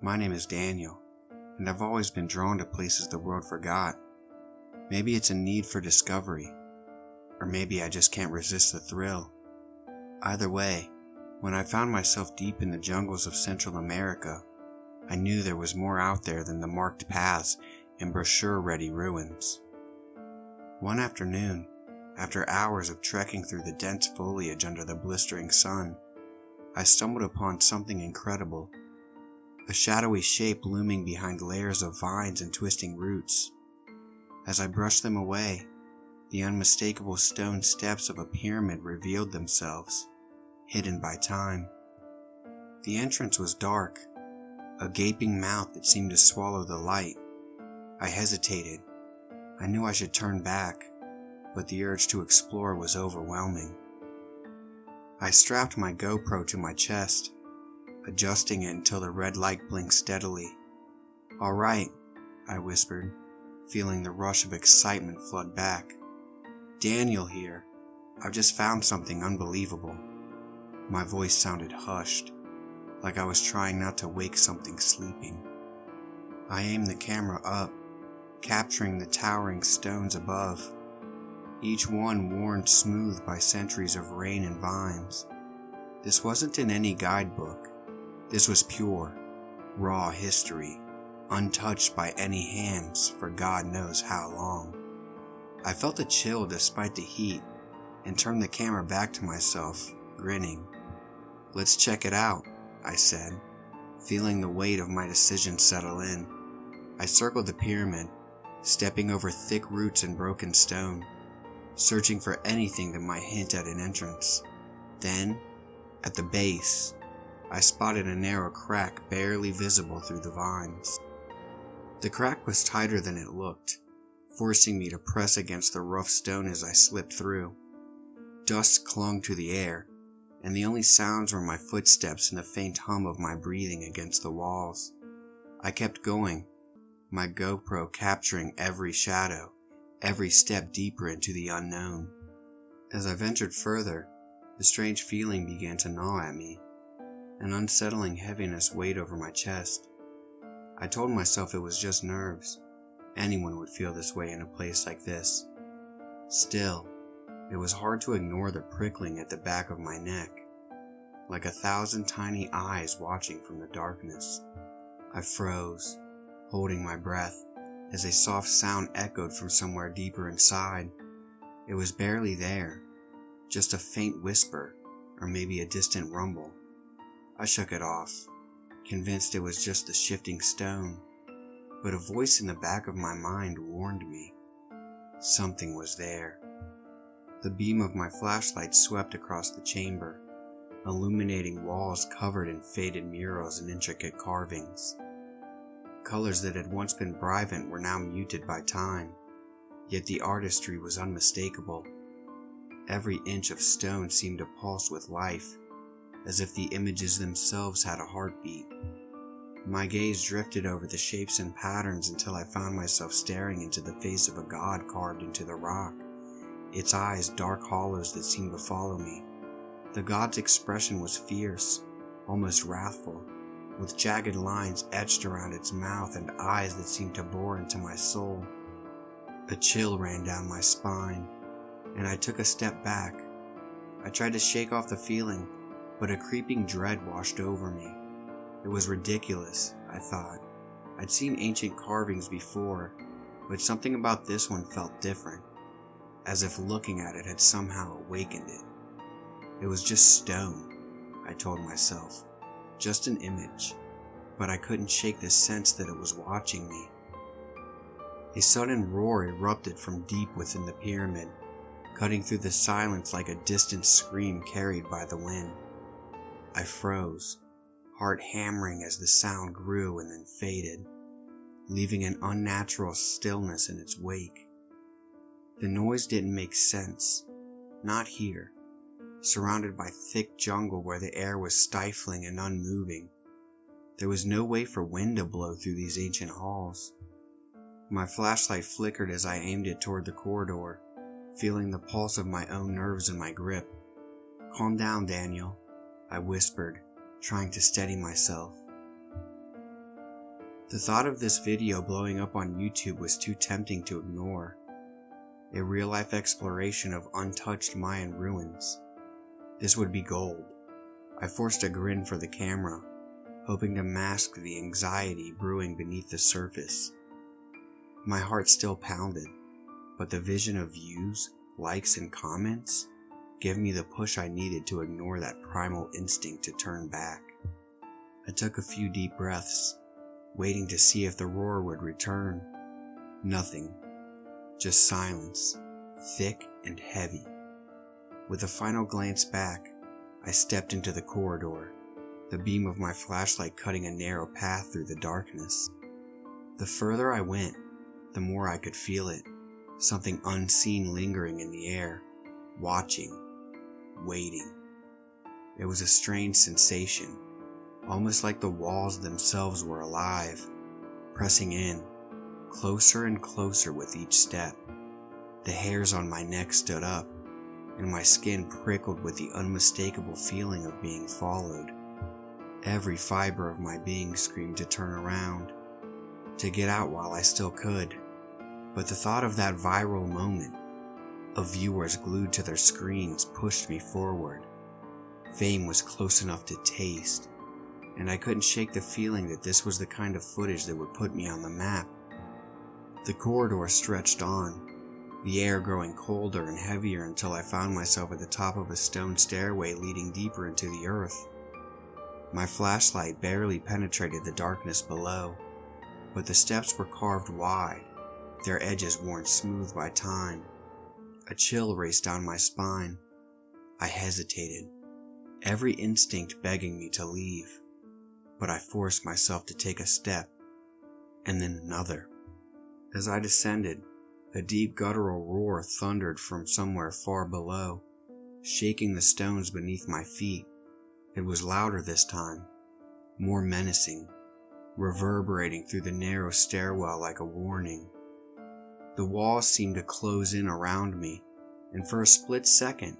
My name is Daniel, and I've always been drawn to places the world forgot. Maybe it's a need for discovery, or maybe I just can't resist the thrill. Either way, when I found myself deep in the jungles of Central America, I knew there was more out there than the marked paths and brochure-ready ruins. One afternoon, after hours of trekking through the dense foliage under the blistering sun, I stumbled upon something incredible. A shadowy shape looming behind layers of vines and twisting roots. As I brushed them away, the unmistakable stone steps of a pyramid revealed themselves, hidden by time. The entrance was dark, a gaping mouth that seemed to swallow the light. I hesitated. I knew I should turn back, but the urge to explore was overwhelming. I strapped my GoPro to my chest, adjusting it until the red light blinked steadily. "All right," I whispered, feeling the rush of excitement flood back. "Daniel here. I've just found something unbelievable." My voice sounded hushed, like I was trying not to wake something sleeping. I aimed the camera up, capturing the towering stones above, each one worn smooth by centuries of rain and vines. This wasn't in any guidebook. This was pure, raw history, untouched by any hands for God knows how long. I felt a chill despite the heat and turned the camera back to myself, grinning. "Let's check it out," I said, feeling the weight of my decision settle in. I circled the pyramid, stepping over thick roots and broken stone, searching for anything that might hint at an entrance. Then, at the base, I spotted a narrow crack barely visible through the vines. The crack was tighter than it looked, forcing me to press against the rough stone as I slipped through. Dust clung to the air, and the only sounds were my footsteps and the faint hum of my breathing against the walls. I kept going, my GoPro capturing every shadow, every step deeper into the unknown. As I ventured further, a strange feeling began to gnaw at me. An unsettling heaviness weighed over my chest. I told myself it was just nerves. Anyone would feel this way in a place like this. Still, it was hard to ignore the prickling at the back of my neck, like 1,000 tiny eyes watching from the darkness. I froze, holding my breath, as a soft sound echoed from somewhere deeper inside. It was barely there, just a faint whisper, or maybe a distant rumble. I shook it off, convinced it was just the shifting stone, but a voice in the back of my mind warned me. Something was there. The beam of my flashlight swept across the chamber, illuminating walls covered in faded murals and intricate carvings. Colors that had once been vibrant were now muted by time, yet the artistry was unmistakable. Every inch of stone seemed to pulse with life, as if the images themselves had a heartbeat. My gaze drifted over the shapes and patterns until I found myself staring into the face of a god carved into the rock, its eyes dark hollows that seemed to follow me. The god's expression was fierce, almost wrathful, with jagged lines etched around its mouth and eyes that seemed to bore into my soul. A chill ran down my spine, and I took a step back. I tried to shake off the feeling, but a creeping dread washed over me. It was ridiculous, I thought. I'd seen ancient carvings before, but something about this one felt different, as if looking at it had somehow awakened it. It was just stone, I told myself, just an image, but I couldn't shake the sense that it was watching me. A sudden roar erupted from deep within the pyramid, cutting through the silence like a distant scream carried by the wind. I froze, heart hammering as the sound grew and then faded, leaving an unnatural stillness in its wake. The noise didn't make sense, not here, surrounded by thick jungle where the air was stifling and unmoving. There was no way for wind to blow through these ancient halls. My flashlight flickered as I aimed it toward the corridor, feeling the pulse of my own nerves in my grip. "Calm down, Daniel," I whispered, trying to steady myself. The thought of this video blowing up on YouTube was too tempting to ignore. A real-life exploration of untouched Mayan ruins. This would be gold. I forced a grin for the camera, hoping to mask the anxiety brewing beneath the surface. My heart still pounded, but the vision of views, likes, and comments gave me the push I needed to ignore that primal instinct to turn back. I took a few deep breaths, waiting to see if the roar would return. Nothing. Just silence, thick and heavy. With a final glance back, I stepped into the corridor, the beam of my flashlight cutting a narrow path through the darkness. The further I went, the more I could feel it, something unseen lingering in the air, watching, waiting. It was a strange sensation, almost like the walls themselves were alive, pressing in, closer and closer with each step. The hairs on my neck stood up, and my skin prickled with the unmistakable feeling of being followed. Every fiber of my being screamed to turn around, to get out while I still could. But the thought of that viral moment, of viewers glued to their screens, pushed me forward. Fame was close enough to taste, and I couldn't shake the feeling that this was the kind of footage that would put me on the map. The corridor stretched on, the air growing colder and heavier until I found myself at the top of a stone stairway leading deeper into the earth. My flashlight barely penetrated the darkness below, but the steps were carved wide, their edges worn smooth by time. A chill raced down my spine. I hesitated, every instinct begging me to leave, but I forced myself to take a step, and then another. As I descended, a deep guttural roar thundered from somewhere far below, shaking the stones beneath my feet. It was louder this time, more menacing, reverberating through the narrow stairwell like a warning. The walls seemed to close in around me, and for a split second,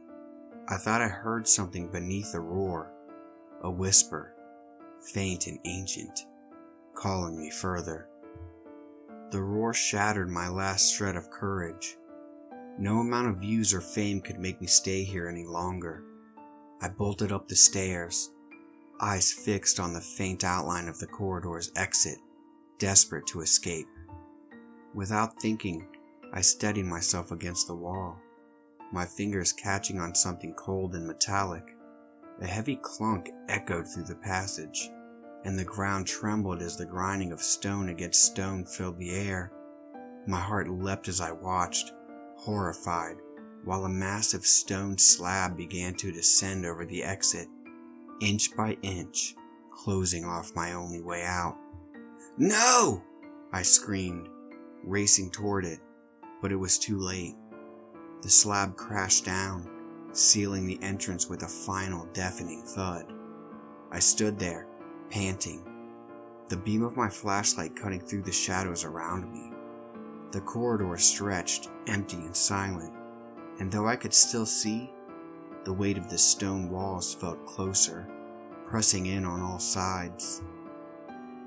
I thought I heard something beneath the roar, a whisper, faint and ancient, calling me further. The roar shattered my last shred of courage. No amount of views or fame could make me stay here any longer. I bolted up the stairs, eyes fixed on the faint outline of the corridor's exit, desperate to escape. Without thinking, I steadied myself against the wall, my fingers catching on something cold and metallic. A heavy clunk echoed through the passage, and the ground trembled as the grinding of stone against stone filled the air. My heart leapt as I watched, horrified, while a massive stone slab began to descend over the exit, inch by inch, closing off my only way out. "No!" I screamed, racing toward it, but it was too late. The slab crashed down, sealing the entrance with a final deafening thud. I stood there, panting, the beam of my flashlight cutting through the shadows around me. The corridor stretched, empty and silent, and though I could still see, the weight of the stone walls felt closer, pressing in on all sides.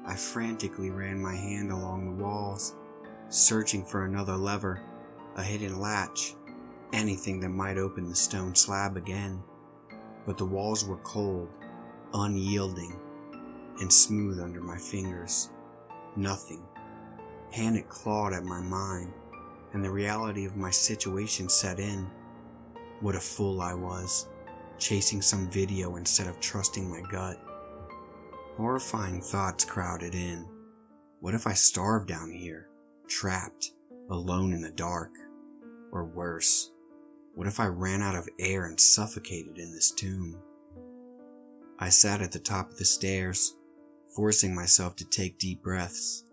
I frantically ran my hand along the walls, searching for another lever, a hidden latch, anything that might open the stone slab again. But the walls were cold, unyielding, and smooth under my fingers. Nothing. Panic clawed at my mind, and the reality of my situation set in. What a fool I was, chasing some video instead of trusting my gut. Horrifying thoughts crowded in. What if I starved down here, trapped, alone in the dark? Or worse, what if I ran out of air and suffocated in this tomb? I sat at the top of the stairs, forcing myself to take deep breaths,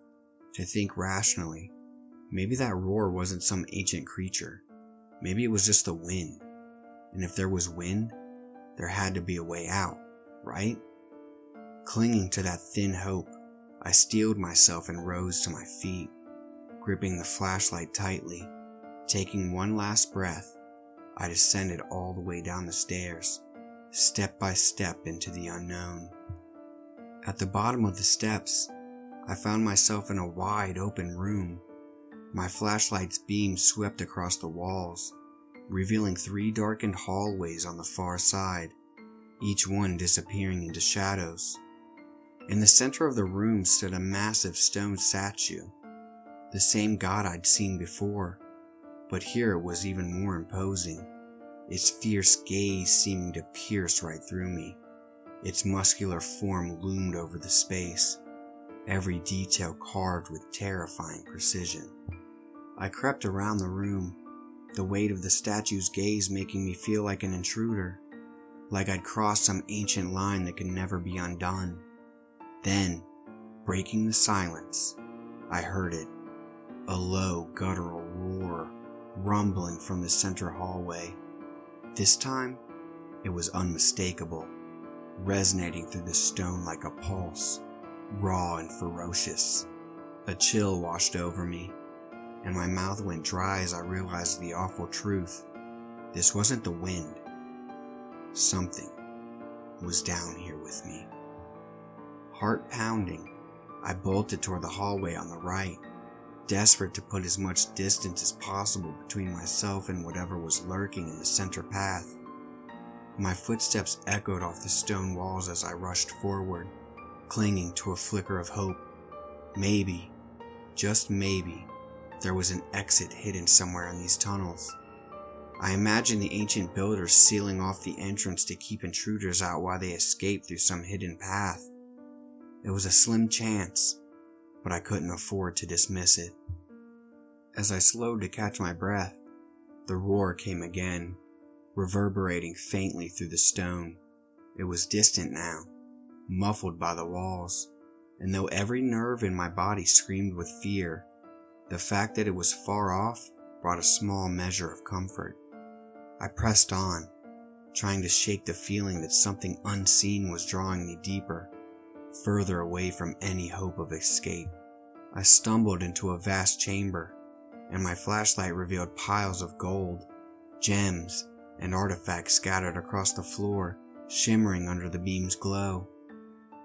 to think rationally. Maybe that roar wasn't some ancient creature. Maybe it was just the wind. And if there was wind, there had to be a way out, right? Clinging to that thin hope, I steeled myself and rose to my feet, gripping the flashlight tightly. Taking one last breath, I descended all the way down the stairs, step by step into the unknown. At the bottom of the steps, I found myself in a wide open room. My flashlight's beam swept across the walls, revealing 3 darkened hallways on the far side, each one disappearing into shadows. In the center of the room stood a massive stone statue, the same god I'd seen before, but here it was even more imposing, its fierce gaze seeming to pierce right through me. Its muscular form loomed over the space, every detail carved with terrifying precision. I crept around the room, the weight of the statue's gaze making me feel like an intruder, like I'd crossed some ancient line that could never be undone. Then, breaking the silence, I heard it, a low, guttural roar rumbling from the center hallway. This time, it was unmistakable, resonating through the stone like a pulse, raw and ferocious. A chill washed over me, and my mouth went dry as I realized the awful truth. This wasn't the wind. Something was down here with me. Heart pounding, I bolted toward the hallway on the right, desperate to put as much distance as possible between myself and whatever was lurking in the center path. My footsteps echoed off the stone walls as I rushed forward, clinging to a flicker of hope. Maybe, just maybe, there was an exit hidden somewhere in these tunnels. I imagined the ancient builders sealing off the entrance to keep intruders out while they escaped through some hidden path. It was a slim chance, but I couldn't afford to dismiss it. As I slowed to catch my breath, the roar came again, reverberating faintly through the stone. It was distant now, muffled by the walls, and though every nerve in my body screamed with fear, the fact that it was far off brought a small measure of comfort. I pressed on, trying to shake the feeling that something unseen was drawing me deeper, further away from any hope of escape. I stumbled into a vast chamber, and my flashlight revealed piles of gold, gems, and artifacts scattered across the floor, shimmering under the beam's glow.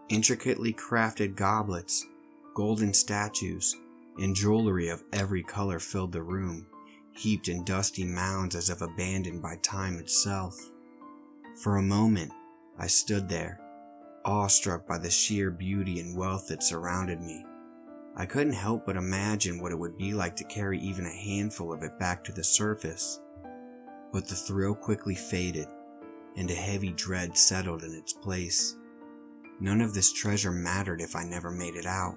Intricately crafted goblets, golden statues, and jewelry of every color filled the room, heaped in dusty mounds as if abandoned by time itself. For a moment, I stood there, awestruck by the sheer beauty and wealth that surrounded me. I couldn't help but imagine what it would be like to carry even a handful of it back to the surface. But the thrill quickly faded, and a heavy dread settled in its place. None of this treasure mattered if I never made it out.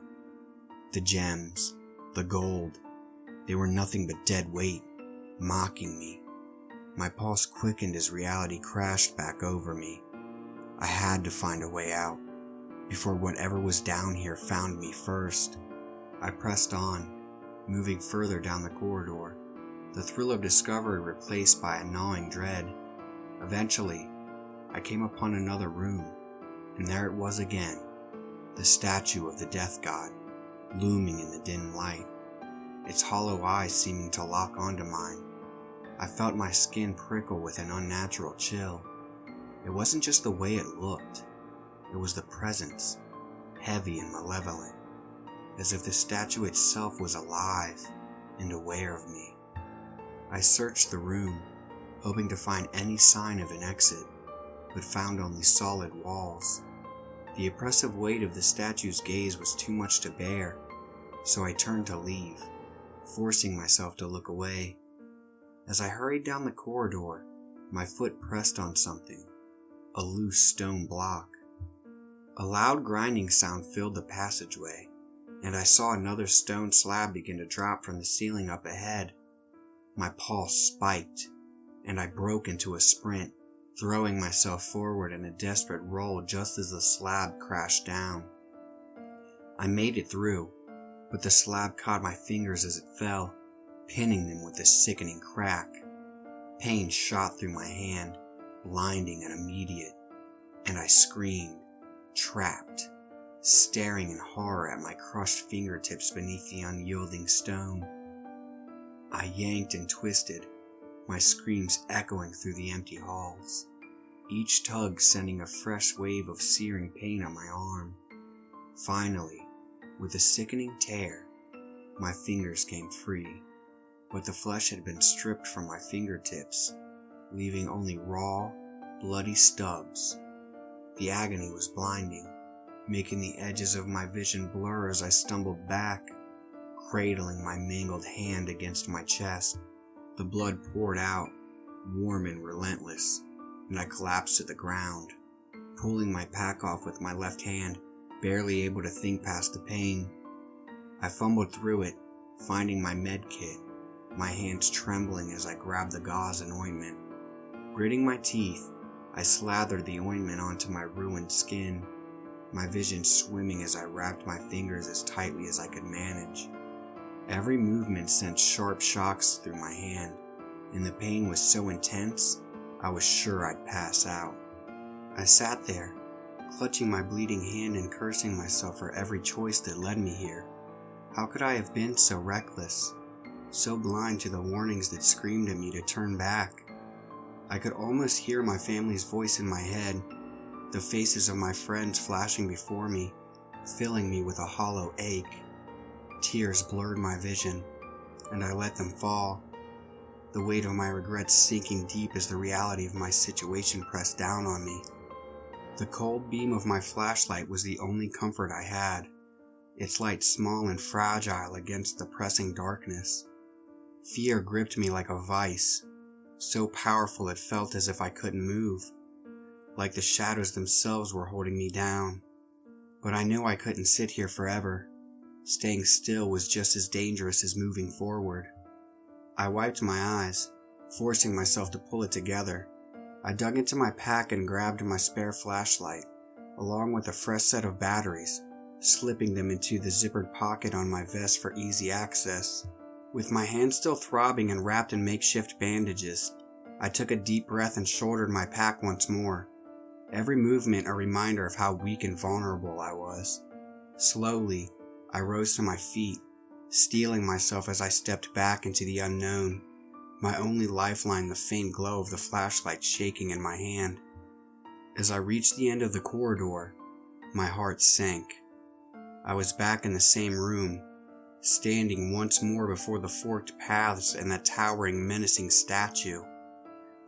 The gems, the gold, they were nothing but dead weight, mocking me. My pulse quickened as reality crashed back over me. I had to find a way out, before whatever was down here found me first. I pressed on, moving further down the corridor, the thrill of discovery replaced by a gnawing dread. Eventually, I came upon another room, and there it was again, the statue of the death god, looming in the dim light, its hollow eyes seeming to lock onto mine. I felt my skin prickle with an unnatural chill. It wasn't just the way it looked, it was the presence, heavy and malevolent, as if the statue itself was alive and aware of me. I searched the room, hoping to find any sign of an exit, but found only solid walls. The oppressive weight of the statue's gaze was too much to bear, so I turned to leave, forcing myself to look away. As I hurried down the corridor, my foot pressed on something, a loose stone block. A loud grinding sound filled the passageway, and I saw another stone slab begin to drop from the ceiling up ahead. My pulse spiked, and I broke into a sprint, throwing myself forward in a desperate roll just as the slab crashed down. I made it through, but the slab caught my fingers as it fell, pinning them with a sickening crack. Pain shot through my hand, blinding and immediate, and I screamed, trapped, staring in horror at my crushed fingertips beneath the unyielding stone. I yanked and twisted, my screams echoing through the empty halls, each tug sending a fresh wave of searing pain on my arm. Finally, With a sickening tear, my fingers came free, but the flesh had been stripped from my fingertips, leaving only raw, bloody stubs. The agony was blinding, making the edges of my vision blur as I stumbled back, cradling my mangled hand against my chest. The blood poured out, warm and relentless, and I collapsed to the ground, pulling my pack off with my left hand, barely able to think past the pain. I fumbled through it, finding my med kit, my hands trembling as I grabbed the gauze and ointment. Gritting my teeth, I slathered the ointment onto my ruined skin, my vision swimming as I wrapped my fingers as tightly as I could manage. Every movement sent sharp shocks through my hand, and the pain was so intense, I was sure I'd pass out. I sat there, clutching my bleeding hand and cursing myself for every choice that led me here. How could I have been so reckless, so blind to the warnings that screamed at me to turn back? I could almost hear my family's voice in my head, the faces of my friends flashing before me, filling me with a hollow ache. Tears blurred my vision, and I let them fall, the weight of my regrets sinking deep as the reality of my situation pressed down on me. The cold beam of my flashlight was the only comfort I had, its light small and fragile against the pressing darkness. Fear gripped me like a vice, so powerful it felt as if I couldn't move, like the shadows themselves were holding me down. But I knew I couldn't sit here forever. Staying still was just as dangerous as moving forward. I wiped my eyes, forcing myself to pull it together. I dug into my pack and grabbed my spare flashlight, along with a fresh set of batteries, slipping them into the zippered pocket on my vest for easy access. With my hands still throbbing and wrapped in makeshift bandages, I took a deep breath and shouldered my pack once more, every movement a reminder of how weak and vulnerable I was. Slowly, I rose to my feet, steeling myself as I stepped back into the unknown, my only lifeline the faint glow of the flashlight shaking in my hand. As I reached the end of the corridor, my heart sank. I was back in the same room, standing once more before the forked paths and that towering, menacing statue.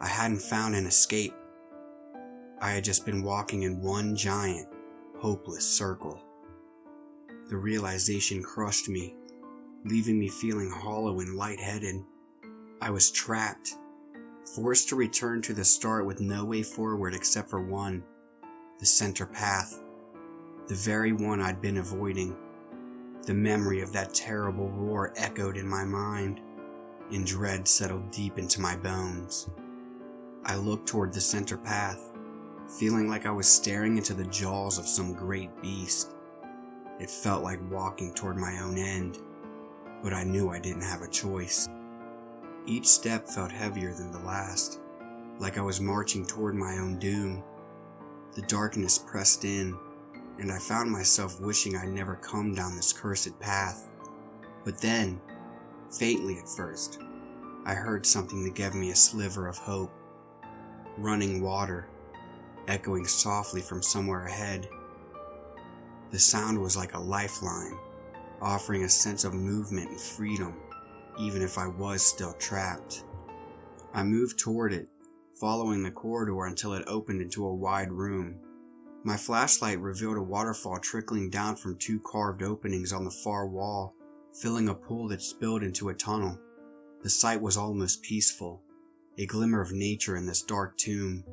I hadn't found an escape. I had just been walking in one giant, hopeless circle. The realization crushed me, leaving me feeling hollow and lightheaded. I was trapped, forced to return to the start with no way forward except for one, the center path, the very one I'd been avoiding. The memory of that terrible roar echoed in my mind, and dread settled deep into my bones. I looked toward the center path, feeling like I was staring into the jaws of some great beast. It felt like walking toward my own end, but I knew I didn't have a choice. Each step felt heavier than the last, like I was marching toward my own doom. The darkness pressed in, and I found myself wishing I'd never come down this cursed path. But then, faintly at first, I heard something that gave me a sliver of hope. Running water, echoing softly from somewhere ahead. The sound was like a lifeline, offering a sense of movement and freedom, even if I was still trapped. I moved toward it, following the corridor until it opened into a wide room. My flashlight revealed a waterfall trickling down from two carved openings on the far wall, filling a pool that spilled into a tunnel. The sight was almost peaceful, a glimmer of nature in this dark tomb.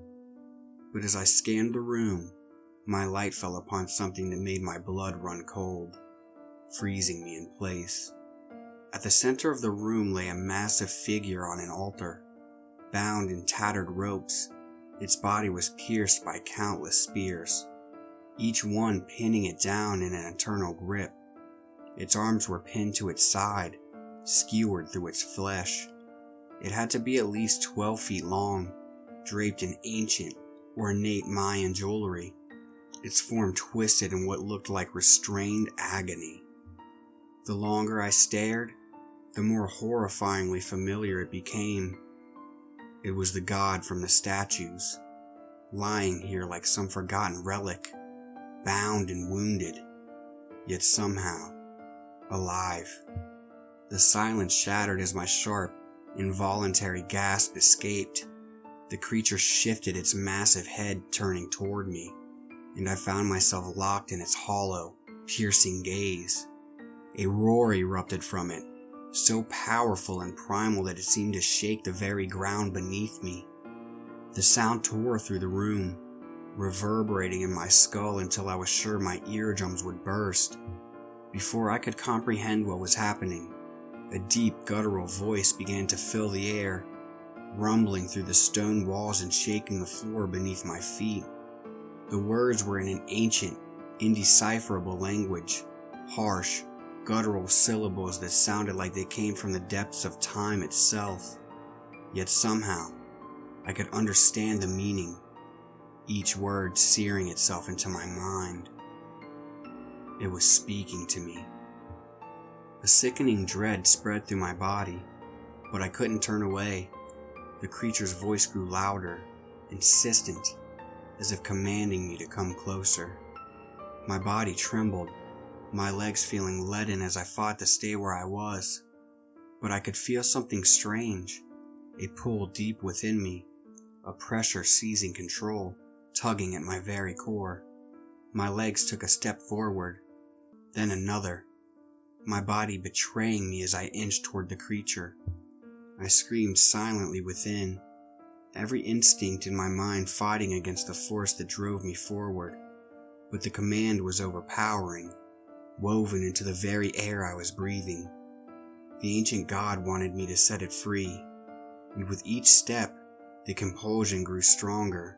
But as I scanned the room, my light fell upon something that made my blood run cold, freezing me in place. At the center of the room lay a massive figure on an altar, bound in tattered ropes. Its body was pierced by countless spears, each one pinning it down in an eternal grip. Its arms were pinned to its side, skewered through its flesh. It had to be at least 12 feet long, draped in ancient, ornate Mayan jewelry, its form twisted in what looked like restrained agony. The longer I stared, the more horrifyingly familiar it became. It was the god from the statues, lying here like some forgotten relic, bound and wounded. yet somehow alive. The silence shattered as my sharp, involuntary gasp escaped. The creature shifted its massive head, turning toward me, and I found myself locked in its hollow, piercing gaze. A roar erupted from it, so powerful and primal that it seemed to shake the very ground beneath me. The sound tore through the room, reverberating in my skull until I was sure my eardrums would burst. Before I could comprehend what was happening, a deep guttural voice began to fill the air, rumbling through the stone walls and shaking the floor beneath my feet. The words were in an ancient, indecipherable language, harsh, guttural syllables that sounded like they came from the depths of time itself. Yet somehow, I could understand the meaning, each word searing itself into my mind. It was speaking to me. A sickening dread spread through my body, but I couldn't turn away. The creature's voice grew louder, insistent, as if commanding me to come closer. My body trembled, my legs feeling leaden as I fought to stay where I was. But I could feel something strange, a pull deep within me, a pressure seizing control, tugging at my very core. My legs took a step forward, then another, my body betraying me as I inched toward the creature. I screamed silently within, every instinct in my mind fighting against the force that drove me forward. But the command was overpowering, woven into the very air I was breathing. The ancient god wanted me to set it free, and with each step, the compulsion grew stronger.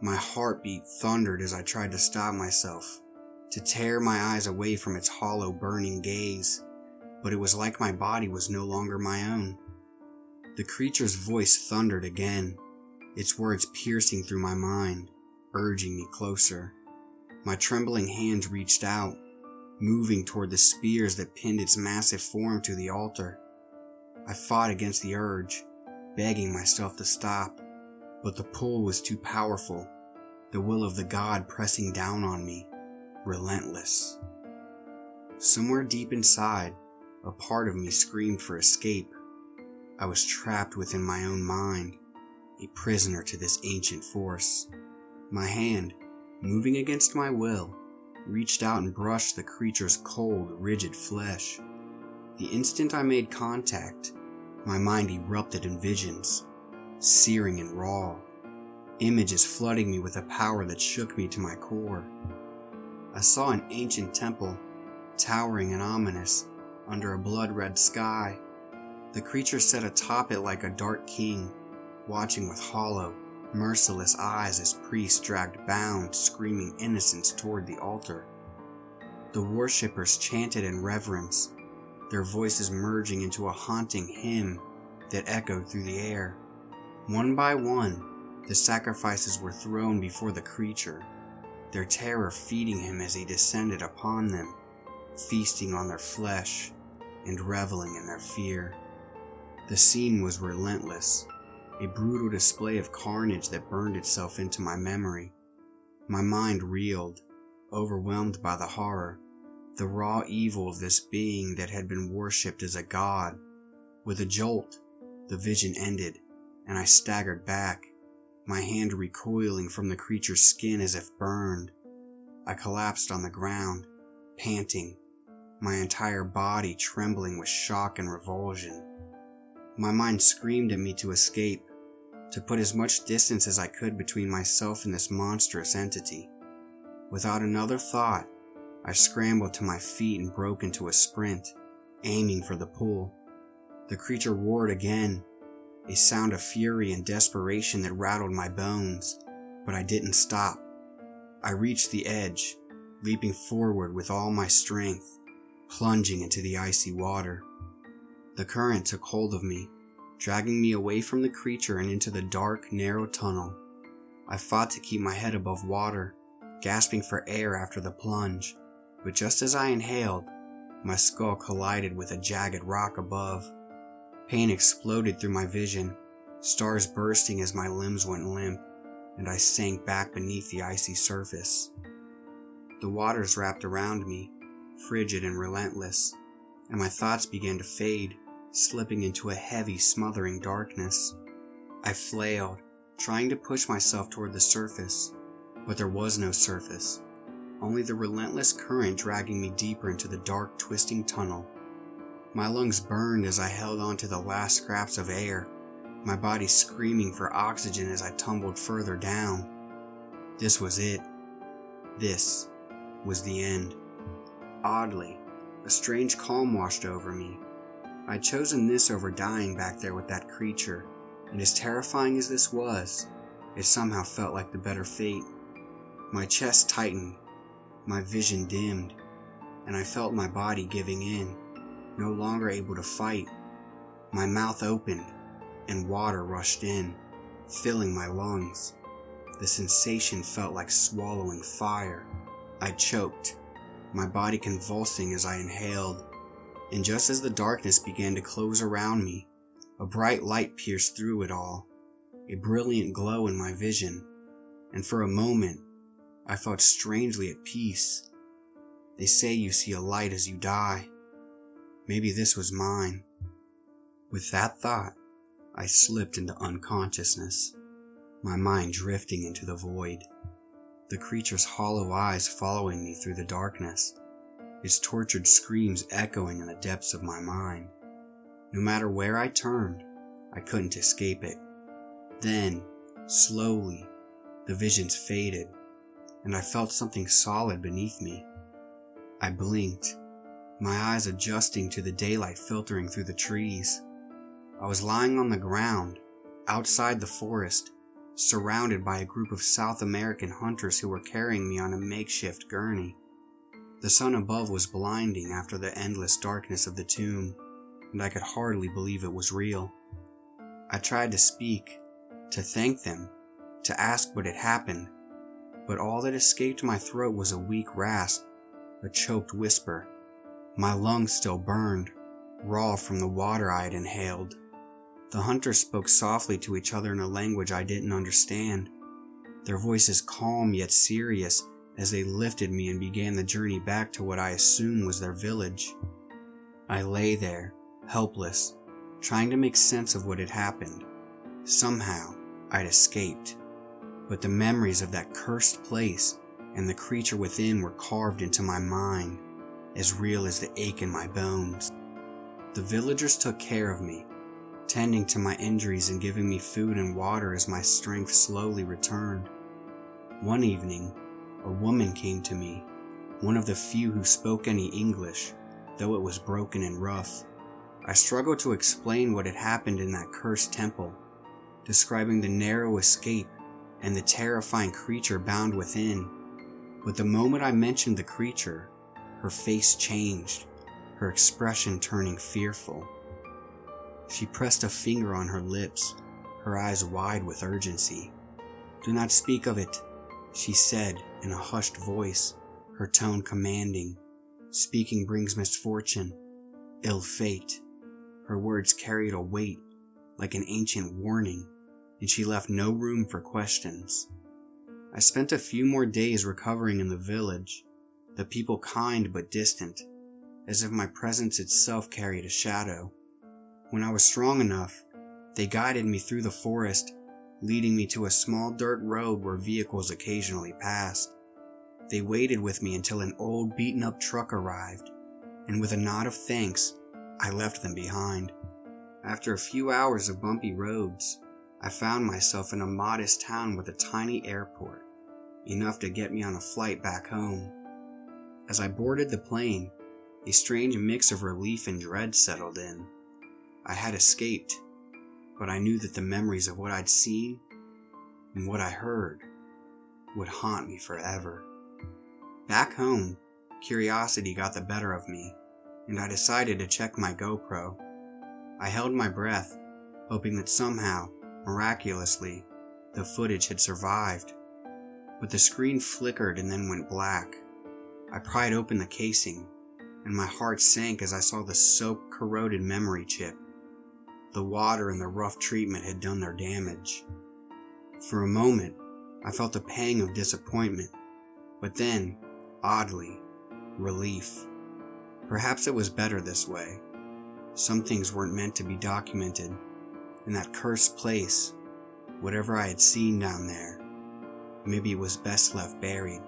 My heartbeat thundered as I tried to stop myself, to tear my eyes away from its hollow, burning gaze, but it was like my body was no longer my own. The creature's voice thundered again, its words piercing through my mind, urging me closer. My trembling hands reached out, moving toward the spears that pinned its massive form to the altar. I fought against the urge, begging myself to stop, but the pull was too powerful, the will of the god pressing down on me, relentless. Somewhere deep inside, a part of me screamed for escape. I was trapped within my own mind, a prisoner to this ancient force. My hand, moving against my will, reached out and brushed the creature's cold, rigid flesh. The instant I made contact, my mind erupted in visions, searing and raw, images flooding me with a power that shook me to my core. I saw an ancient temple, towering and ominous, under a blood-red sky. The creature sat atop it like a dark king, watching with hollow, merciless eyes as priests dragged bound, screaming innocence toward the altar. The worshippers chanted in reverence, their voices merging into a haunting hymn that echoed through the air. One by one, the sacrifices were thrown before the creature, their terror feeding him as he descended upon them, feasting on their flesh and reveling in their fear. The scene was relentless, a brutal display of carnage that burned itself into my memory. My mind reeled, overwhelmed by the horror, the raw evil of this being that had been worshipped as a god. With a jolt, the vision ended, and I staggered back, my hand recoiling from the creature's skin as if burned. I collapsed on the ground, panting, my entire body trembling with shock and revulsion. My mind screamed at me to escape, to put as much distance as I could between myself and this monstrous entity. Without another thought, I scrambled to my feet and broke into a sprint, aiming for the pool. The creature roared again, a sound of fury and desperation that rattled my bones, but I didn't stop. I reached the edge, leaping forward with all my strength, plunging into the icy water. The current took hold of me, dragging me away from the creature and into the dark, narrow tunnel. I fought to keep my head above water, gasping for air after the plunge, but just as I inhaled, my skull collided with a jagged rock above. Pain exploded through my vision, stars bursting as my limbs went limp, and I sank back beneath the icy surface. The waters wrapped around me, frigid and relentless, and my thoughts began to fade, slipping into a heavy, smothering darkness. I flailed, trying to push myself toward the surface, but there was no surface, only the relentless current dragging me deeper into the dark, twisting tunnel. My lungs burned as I held on to the last scraps of air, my body screaming for oxygen as I tumbled further down. This was it. This was the end. Oddly, a strange calm washed over me. I'd chosen this over dying back there with that creature, and as terrifying as this was, it somehow felt like the better fate. My chest tightened, my vision dimmed, and I felt my body giving in, no longer able to fight. My mouth opened, and water rushed in, filling my lungs. The sensation felt like swallowing fire. I choked, my body convulsing as I inhaled, and just as the darkness began to close around me, a bright light pierced through it all, a brilliant glow in my vision, and for a moment, I felt strangely at peace. They say you see a light as you die. Maybe this was mine. With that thought, I slipped into unconsciousness, my mind drifting into the void, the creature's hollow eyes following me through the darkness, its tortured screams echoing in the depths of my mind. No matter where I turned, I couldn't escape it. Then, slowly, the visions faded, and I felt something solid beneath me. I blinked, my eyes adjusting to the daylight filtering through the trees. I was lying on the ground, outside the forest, surrounded by a group of South American hunters who were carrying me on a makeshift gurney. The sun above was blinding after the endless darkness of the tomb, and I could hardly believe it was real. I tried to speak, to thank them, to ask what had happened, but all that escaped my throat was a weak rasp, a choked whisper. My lungs still burned, raw from the water I had inhaled. The hunters spoke softly to each other in a language I didn't understand, their voices calm yet serious as they lifted me and began the journey back to what I assumed was their village. I lay there, helpless, trying to make sense of what had happened. Somehow, I'd escaped, but the memories of that cursed place and the creature within were carved into my mind, as real as the ache in my bones. The villagers took care of me, tending to my injuries and giving me food and water as my strength slowly returned. One evening, a woman came to me, one of the few who spoke any English, though it was broken and rough. I struggled to explain what had happened in that cursed temple, describing the narrow escape and the terrifying creature bound within. But the moment I mentioned the creature, her face changed, her expression turning fearful. She pressed a finger on her lips, her eyes wide with urgency. "Do not speak of it," she said in a hushed voice, her tone commanding. "Speaking brings misfortune, ill fate." Her words carried a weight, like an ancient warning, and she left no room for questions. I spent a few more days recovering in the village, the people kind but distant, as if my presence itself carried a shadow. When I was strong enough, they guided me through the forest, leading me to a small dirt road where vehicles occasionally passed. They waited with me until an old beaten-up truck arrived, and with a nod of thanks, I left them behind. After a few hours of bumpy roads, I found myself in a modest town with a tiny airport, enough to get me on a flight back home. As I boarded the plane, a strange mix of relief and dread settled in. I had escaped, but I knew that the memories of what I'd seen and what I heard would haunt me forever. Back home, curiosity got the better of me, and I decided to check my GoPro. I held my breath, hoping that somehow, miraculously, the footage had survived. But the screen flickered and then went black. I pried open the casing, and my heart sank as I saw the soap-corroded memory chip. The water and the rough treatment had done their damage. For a moment, I felt a pang of disappointment, but then, oddly, relief. Perhaps it was better this way. Some things weren't meant to be documented. In that cursed place, whatever I had seen down there, maybe it was best left buried,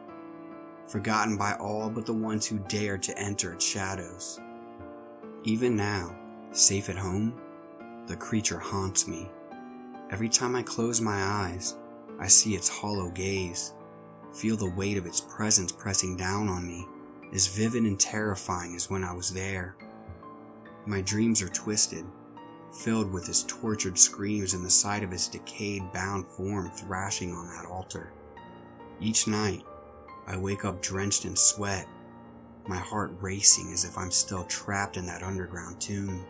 forgotten by all but the ones who dared to enter its shadows. Even now, safe at home, the creature haunts me. Every time I close my eyes, I see its hollow gaze, feel the weight of its presence pressing down on me, as vivid and terrifying as when I was there. My dreams are twisted, filled with his tortured screams and the sight of his decayed, bound form thrashing on that altar. Each night, I wake up drenched in sweat, my heart racing as if I'm still trapped in that underground tomb.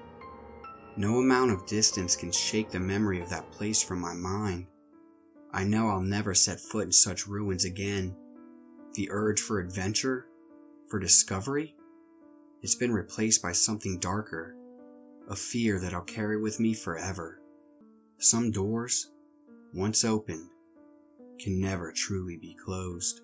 No amount of distance can shake the memory of that place from my mind. I know I'll never set foot in such ruins again. The urge for adventure, for discovery, it's been replaced by something darker, a fear that I'll carry with me forever. Some doors, once opened, can never truly be closed.